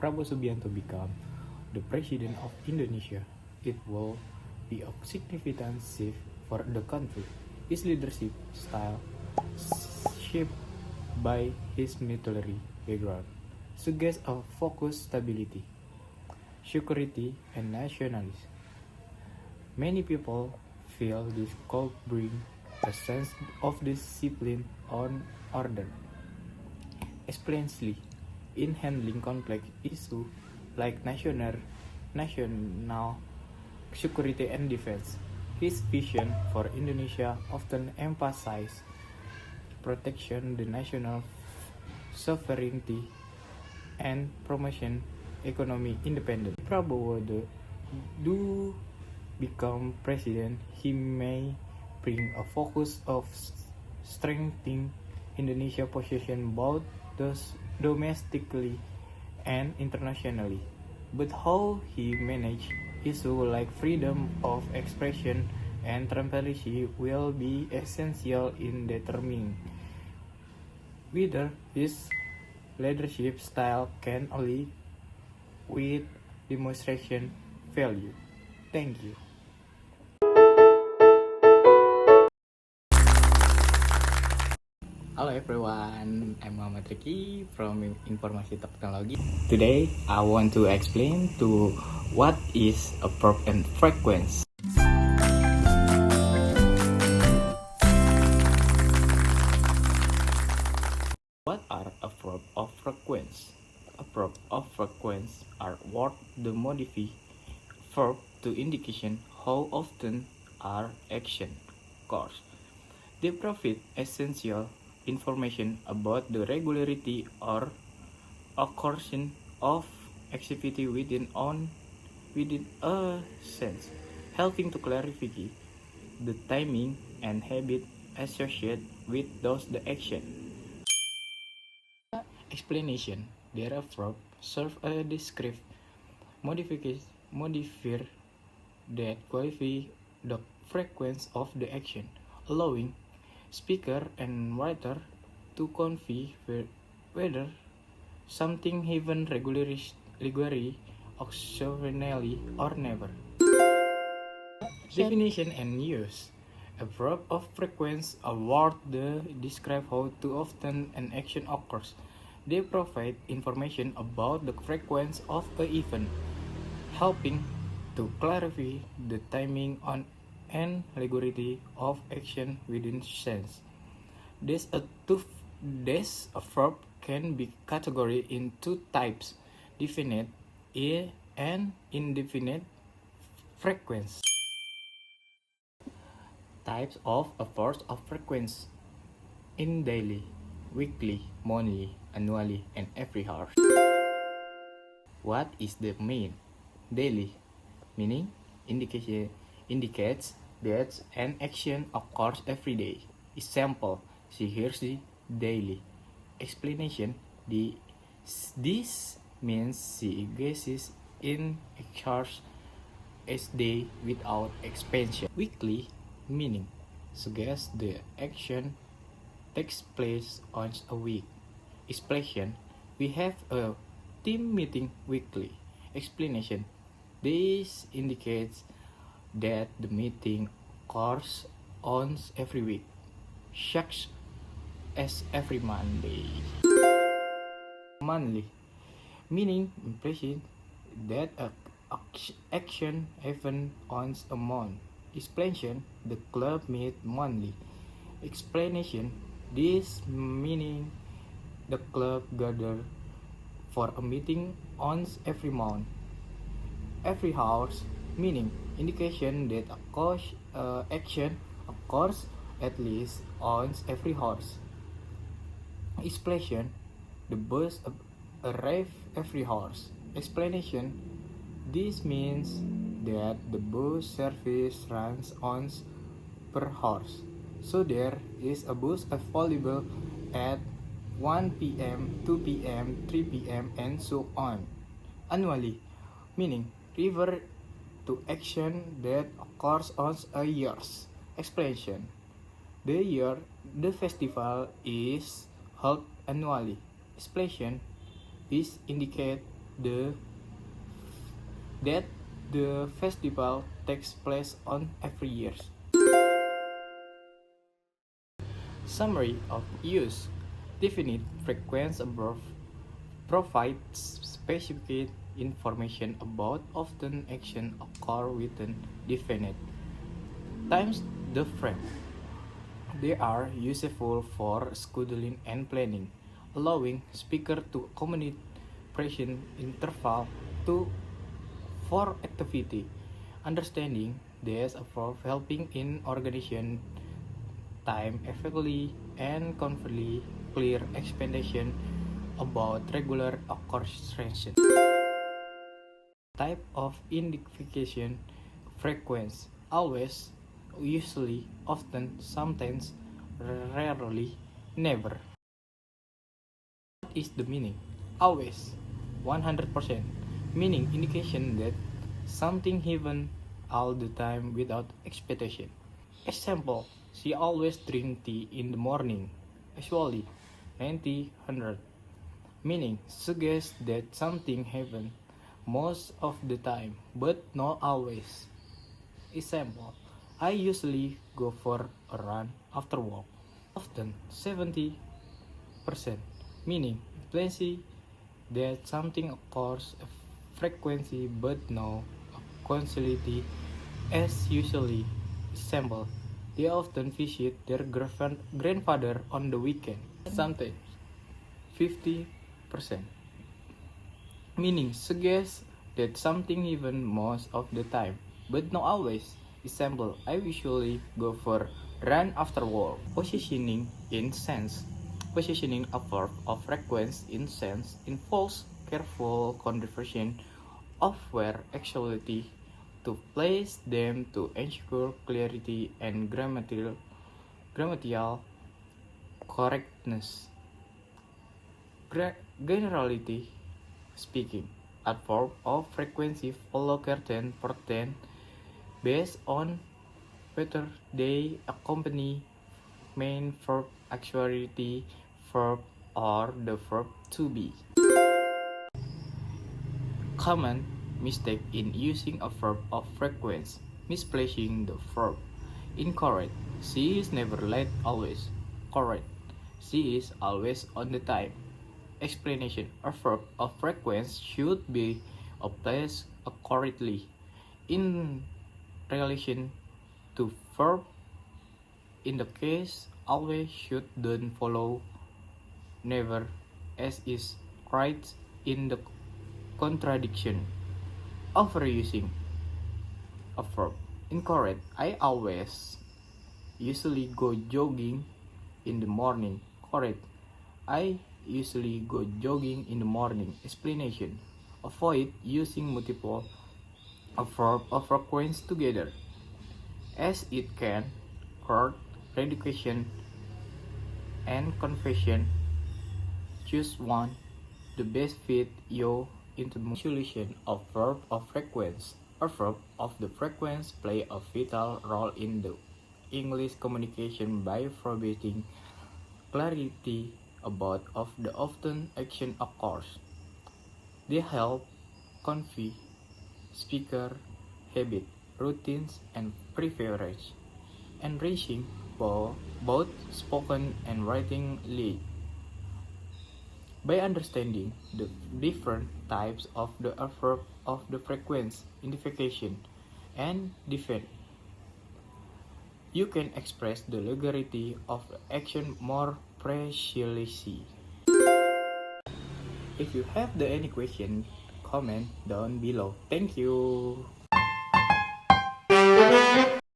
Prabowo Subianto become the President of Indonesia, it will be a significant shift for the country. His leadership style, shaped by his military background, suggests a focused stability, security, and nationalism. Many people feel this could bring a sense of discipline and order, especially in handling complex issues like national security and defense. His vision for Indonesia often emphasized protection the national sovereignty and promotion economic independence. Prabowo do become president, he may bring a focus of strengthening Indonesia's position both domestically and internationally. But how he manage issues like freedom of expression and transparency will be essential in determining whether his leadership style can only with demonstration value. Thank you. Hello everyone, I'm Muhammad Riki from Informasi Teknologi. Today, I want to explain to what is a verb and frequency. What are a verb of frequency? A verb of frequency are words that modify verb to indication how often are action occurs. They provide essential information about the regularity or occurrence of activity within a sense, helping to clarify the timing and habit associated with the action. Explanation: there verb serve a descriptive modifier that qualify the frequency of the action, allowing speaker and writer to convey whether something happens regularly, occasionally, or never. Definition and use. A verb of frequency, a word that describe how too often an action occurs. They provide information about the frequency of an event, helping to clarify the timing on and regularity of action within sense. This a verb can be categorized in two types: definite and indefinite frequency. Types of a verb of frequency: in daily, weekly, monthly, annually, and every hour. What is the mean? Daily, meaning indicates that an action occurs every day. Example: she hears the daily. Explanation: this means she engages in actions each day without expansion. Weekly, meaning suggests the action takes place once a week. Explanation: we have a team meeting weekly. Explanation: this indicates that the meeting occurs once every week, such as every Monday. Monthly, meaning implies that a action happens once a month. Explanation: the club meet monthly. Explanation: this meaning the club gather for a meeting once every month. Every hour, meaning indication that action occurs at least once every hour. Explanation: the bus arrives every hour. Explanation: this means that the bus service runs once per hour, so there is a bus available at 1 p.m., 2 p.m., 3 p.m., and so on. Annually, meaning refer to action that occurs once a year. Explanation: the festival is held annually. Explanation: this indicates the that the festival takes place on every year. Summary of use. Definite frequency above provides specific information about often action occur within definite times the frame. They are useful for scheduling and planning, allowing speaker to accommodate present interval to for activity. Understanding this approach helping in organization time effectively and conveying clear explanation about regular occurrence. Type of identification frequency always, usually, often, sometimes, rarely, never. What is the meaning? Always, 100%. Meaning indication that something happens all the time without expectation. Example, she always drink tea in the morning. Usually, 90-100. Meaning suggests that something happens most of the time, but not always. Example, I usually go for a run after work. Often, 70%. Meaning, plenty that something occurs frequency but no constantly as usually. Example, they often visit their grandfather on the weekend. Sometimes, 50%. Meaning suggests that something even most of the time, but not always. Example, I usually go for run after work. Positioning in sense. Positioning a verb of frequency in sense involves careful consideration of where actuality to place them to ensure clarity and grammatical correctness. Generality speaking, adverb of frequency follow certain pattern based on whether they accompany main verb, auxiliary verb, or the verb to be. Common mistake in using a verb of frequency: misplacing the verb. Incorrect. She is never late, always. Correct. She is always on the time. Explanation: a verb of frequency should be placed accurately in relation to verb. In the case, always should don't follow never, as is right in the contradiction. Overusing a verb. Incorrect. I always usually go jogging in the morning. Correct. I usually go jogging in the morning. Explanation: avoid using multiple verb of frequency together, as it can hurt reduction and confusion. Choose one the best fit you into solution of verb of frequency. A verb of the frequency play a vital role in the English communication by providing clarity about of the often action occurs. They help convey speaker habit, routines, and preference, enriching both spoken and writing lead. By understanding the different types of the verb of the frequency, identification, and defense, you can express the legality of action more precisely. If you have any question, comment down below. Thank you.